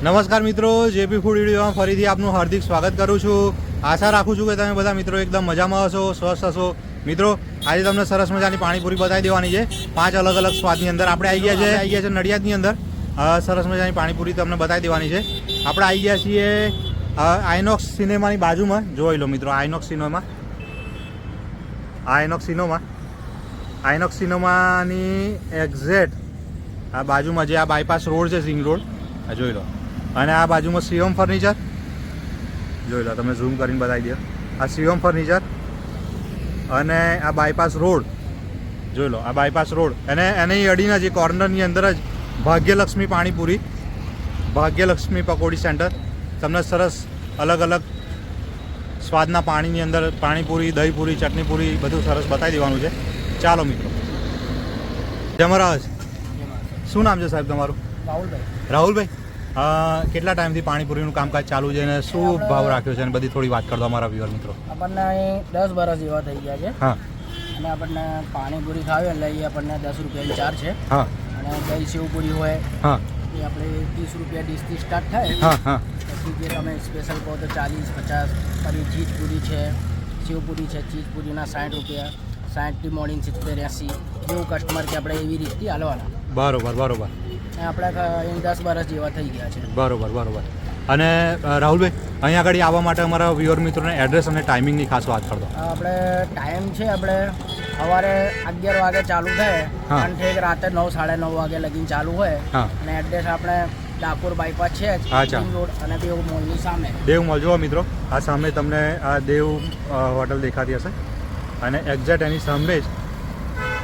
નમસ્કાર મિત્રો, JP food વિડીયોમાં ફરીથી આપનું હાર્દિક સ્વાગત કરું છું। આશા રાખું છું કે તમે બધા મિત્રો એકદમ મજામાં હશો, સ્વસ્થ હશો। મિત્રો આજે તમને સરસ મજાની પાણીપુરી બતાવી દેવાની છે 5 અલગ અલગ સ્વાદની અંદર। આપણે આવી ગયા છે નડિયાદની અંદર। સરસ મજાની પાણીપુરી તમને બતાવી દેવાની છે। આપણે આવી ગયા છીએ આઇનોક્સ સિનેમાની બાજુમાં। જોઈ લો મિત્રો, આઇનોક્સ સિનેમાની એક્ઝેક્ટ આ બાજુમાં જે આ બાયપાસ રોડ છે, સિંગ રોડ, આ જોઈ લો। અને આ બાજુમાં શિવમ ફર્નિચર જોઈ લો, તમે ઝૂમ કરીને બતાવી દો। આ શિવમ ફર્નિચર અને આ બાયપાસ રોડ જોઈ લો, આ બાયપાસ રોડ અને એની અડીના જે કોર્નરની અંદર જ ભાગ્યલક્ષ્મી પાણીપુરી, ભાગ્યલક્ષ્મી પકોડી સેન્ટર। તમને સરસ અલગ અલગ સ્વાદના પાણીની અંદર પાણીપુરી, દહીંપુરી, ચટણીપુરી બધું સરસ બતાવી દેવાનું છે। ચાલો મિત્રો, જય મહારાજ। શું નામ છે સાહેબ તમારું? રાહુલભાઈ। કેટલા ટાઈમથી પાણીપુરીનું કામકાજ ચાલુ છે અને શું ભાવ રાખ્યો છે અને બધી થોડી વાત કરતો અમારા વ્યુઅર મિત્રો। આપણને અહીં 10 વર્ષ જેવા થઈ ગયા છે। હા। અને આપણને પાણીપુરી ખાવી એટલે એ આપણને 10 રૂપિયાની ચાર્જ છે। હા। અને દહીં સેવપુરી હોય હા, એ આપણે 30 રૂપિયા ડીશથી સ્ટાર્ટ થાય। હા હા। પછી જે તમે સ્પેશિયલ કહો તો 40, 50। પછી ચીઝપુરી છે, સેવપુરી છે, ચીઝપુરીના 60 રૂપિયા, 60થી મોડીને 70, 80 જેવું કસ્ટમર કે આપણે એવી રીતથી હાલવાના। બરોબર બરોબર। આપણે અહીં 10 વર્ષ જેવા થઈ ગયા છે। બરોબર। અને રાહુલભાઈ, અહીંયા આગળ આવવા માટે અમારા વ્યુઅર મિત્રોને એડ્રેસ અને ટાઈમિંગની ખાસ વાત કરી દો। આપણે ટાઈમ છે, આપણે સવારે 11 વાગે ચાલુ થાય અને ઠેક રાતે 9, 9:30 વાગે લગીને ચાલુ હોય। અને એડ્રેસ આપણે ડાકોર બાયપાસ છે અચ્છા, રોડ અને દેવ મોલની સામે। દેવ મોલ જુઓ મિત્રો, આ સામે તમને આ દેવ હોટલ દેખાતી હશે અને એક્ઝેક્ટ એની સામે જ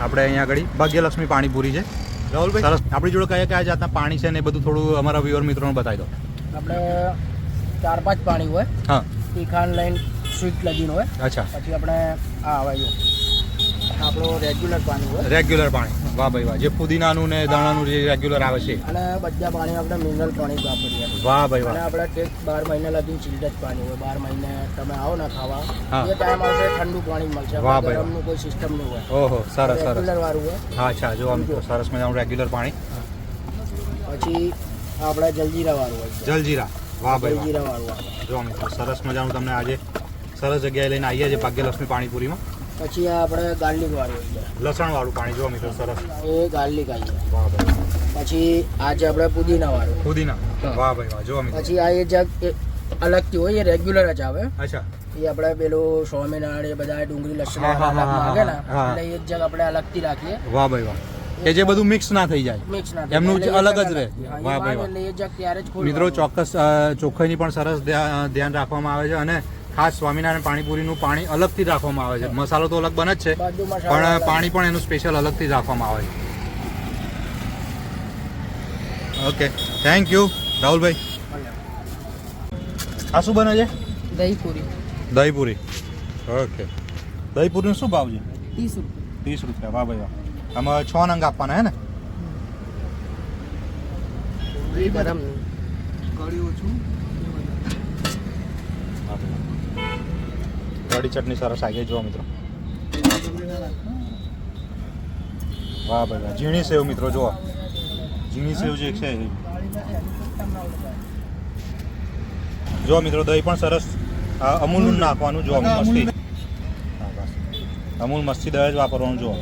આપણે અહીંયા આગળ ભાગ્યલક્ષ્મી પાણીપુરી છે। રાહુલભાઈ, સરસ, આપણી જોડે કયા જાતના પાણી છે ને એ બધું થોડું અમારા વ્યુઅર મિત્રોને બતાવી દો। આપણે 4-5 પાણી હોય। હા। તીખાન લઈને સ્વીટ લગીન હોય। અચ્છા। પછી આપણે આ આવે જો આપણું રેગ્યુલર પાણી હોય। રેગ્યુલર પાણી, વાહ ભાઈ વાહ, જે પુદીનાનું ને દાણાનું જે રેગ્યુલર આવે છે। અને બધા પાણી આપણે મિનરલ પાણી વાપરીએ। વાહ ભાઈ વાહ। અને આપણે ટેક 12 મહિના લગીને ચિલ્ડ જ પાણી હોય। 12 મહિને તમે આવો ને ખાવા, એ ટાઈમ આવશે ઠંડુ પાણી મળશે। વાહ ભાઈ, ગરમનું કોઈ સિસ્ટમ નહીં હોય। ઓહો, સરસ રેગ્યુલર વાળું હોય। હા, અચ્છા, જો મિત્રો સરસ મજાનું રેગ્યુલર પાણી। પછી આપણે જલજીરા વાળું હોય। જલજીરા, વાહ ભાઈ જલજીરા વાળું આવે। જો મિત્રો સરસ મજાનું તમને આજે સરસ જગ્યાએ લઈને આવીએ છીએ ભાગ્યલક્ષ્મી પાણીપુરીમાં। પછી આ આપણે ગાર્લિક વાળું હોય, લસણ વાળું પાણી, જો મિત્રો સરસ, એ ગાર્લિક આવીએ। વાહ ભાઈ। પછી આજે આપણે પુદીના વાળું, પુદીના, વાહ ભાઈ વાહ, જો મિત્રો। પછી આ એ જગ અલગથી હોય, એ રેગ્યુલર જ આવે। અચ્છા, એ આપણે પેલું સ્વામિનારાયણ એ બધા ડુંગળી લસણ માંગે ને, એટલે એ જગ આપણે અલગથી રાખીએ। વાહ ભાઈ વાહ, કે જે બધું મિક્સ ના થઈ જાય, મિક્સ ના એમનું અલગ જ રહે। વાહ ભાઈ વાહ। એટલે એ જગ ત્યારે જ મિત્રો ચોક્કસ ચોખ્ખાઈની પણ સરસ ધ્યાન રાખવામાં આવે છે અને ખાસ સ્વામિનારાયણ પાણીપુરીનું પાણી અલગથી જ રાખવામાં આવે છે। મસાલો તો અલગ બને જ છે, પણ પાણી પણ એનું સ્પેશિયલ અલગથી જ રાખવામાં આવે છે। ઓકે, થેન્ક યુ રાહુલભાઈ। આ શું બને છે? દહીંપુરી। દહીંપુરી, ઓકે। દહીંપુરીનો શું ભાવ છે? 30 રૂપિયા। 30 રૂપિયા, વાહ ભાઈ વાહ। આમાં 6 નંગ આપવાના હે ને? ગરમ કઢી ચટણી સરસ આવી ગઈ, જુઓ મિત્રો, વાહ ભાઈ વાહ। ઝીણી સેવ મિત્રો, જુઓ ઝીણી સેવ જે છે એ જુઓ મિત્રો। દહીં પણ સરસ અમૂલનું નાખવાનું, જુઓ મસ્તી, અમૂલ મસ્તી દહીં જ વાપરવાનું, જુઓ।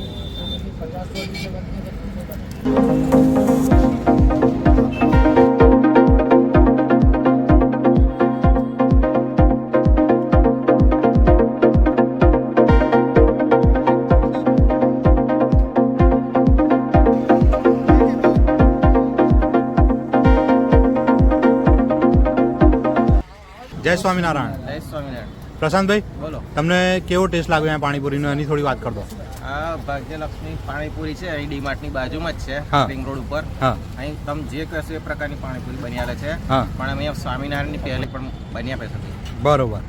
જય સ્વામિનારાયણ। જય સ્વામિનારાયણ। પ્રશાંતભાઈ, બોલો, તમને કેવો ટેસ્ટ લાગ્યો અહીંયા પાણીપુરીનો, એની થોડી વાત કરી દો। આ ભાગ્યલક્ષ્મી પાણીપુરી છે, અહીં ડીમાર્ટની બાજુમાં જ છે, હા, રિંગ રોડ ઉપર। હા, અહીં તમે જે કહેશો એ પ્રકારની પાણીપુરી બની આવે છે। હા, પણ અમે સ્વામિનારાયણની પહેલી પણ બની આપે છે। બરોબર।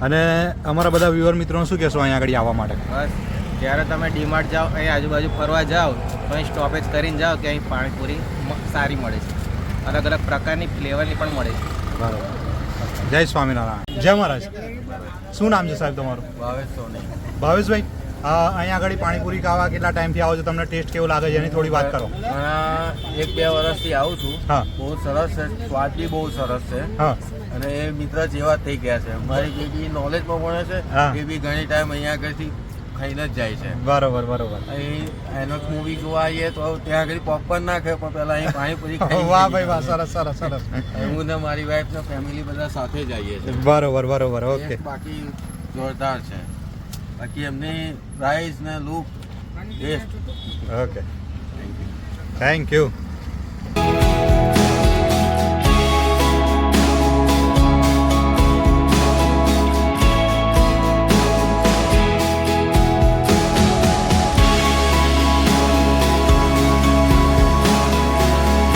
અને અમારા બધા વ્યુઅર મિત્રોને શું કહેશો અહીંયા આગળ આવવા માટે? બસ, જ્યારે તમે ડીમાર્ટ જાઓ, અહીં આજુબાજુ ફરવા જાઓ તો અહીં સ્ટોપેજ કરીને જાઓ કે અહીં પાણીપુરી સારી મળે છે। અલગ અલગ પ્રકારની ફ્લેવરની પણ મળે છે। બરોબર। જય સ્વામિનારાયણ। જય મહારાજ। શું નામ છે સાહેબ તમારું? ભાવેશ સોની। ભાવેશભાઈ, અહીંયા આગળ પાણીપુરી ખાવા કેટલા ટાઈમથી આવો છો, તમને ટેસ્ટ કેવો લાગે છે એની થોડી વાત કરો. એક બે વર્ષથી આવું છું. હા બહુ સરસ છે, સ્વાદ બી બહુ સરસ છે હા અને એ મિત્ર જેવા થઈ ગયા છે. મારી બેબી નોલેજમાં ભણે છે, હા. એ બી ઘણી ટાઈમ અહીંયા આગળથી ખાઈને જ જાય છે. બરોબર બરોબર. અહીં આઈનોક્સ મૂવી જોવા આવીએ તો ત્યાં આગળ પોપકોર્ન નાખે, પણ પહેલા અહીં પાણીપુરી ખાઈ વાહ ભાઈ વાહ, સરસ સરસ સરસ. હું ને મારી વાઈફ ને ફેમિલી બધા સાથે જ આવીએ છીએ. બરોબર બરોબર. ઓકે બાકી જોરદાર છે. બાકી એમની પ્રાઇસ ને look test. Okay thank you.